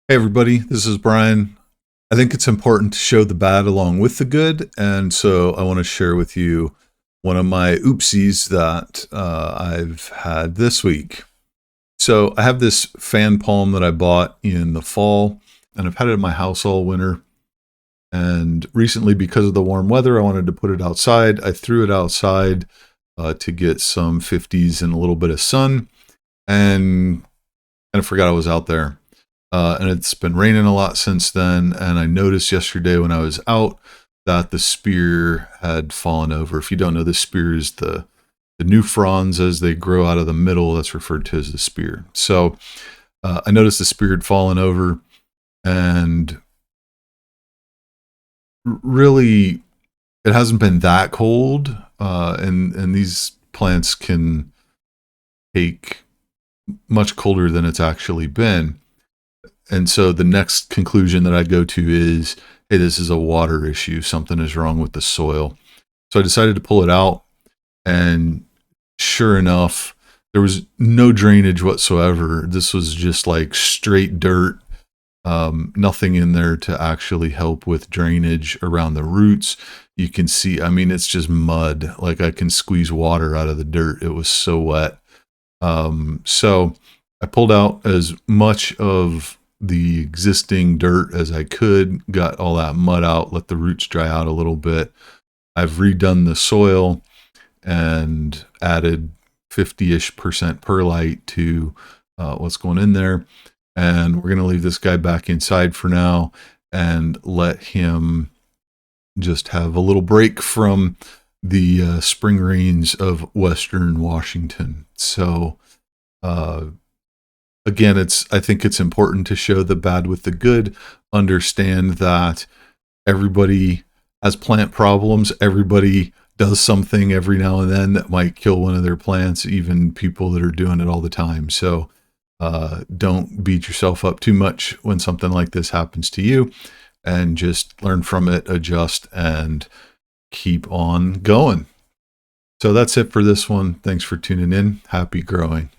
Hey everybody, this is Brian. I think it's important to show the bad along with the good, and so I want to share with you one of my oopsies that I've had this week. So I have this fan palm that I bought in the fall, and I've had it in my house all winter. And recently, because of the warm weather, I wanted to put it outside. I threw it outside to get some 50s and a little bit of sun, and kind of forgot I was out there. And it's been raining a lot since then. And I noticed yesterday when I was out that the spear had fallen over. If you don't know, the spear is the new fronds as they grow out of the middle. That's referred to as the spear. So I noticed the spear had fallen over, and really, it hasn't been that cold. And these plants can take much colder than it's actually been. And so the next conclusion that I go to is, hey, this is a water issue. Something is wrong with the soil. So I decided to pull it out, and sure enough, there was no drainage whatsoever. This was just like straight dirt, nothing in there to actually help with drainage around the roots. You can see, I mean, it's just mud. Like I can squeeze water out of the dirt. It was so wet. So I pulled out as much of the existing dirt as I could, got all that mud out, let the roots dry out a little bit. I've redone the soil and added 50-ish% perlite to what's going in there. And we're going to leave this guy back inside for now and let him just have a little break from the spring rains of Western Washington. So, again, I think it's important to show the bad with the good, understand that everybody has plant problems. Everybody does something every now and then that might kill one of their plants, even people that are doing it all the time. So don't beat yourself up too much when something like this happens to you, and just learn from it, adjust, and keep on going. So that's it for this one. Thanks for tuning in. Happy growing.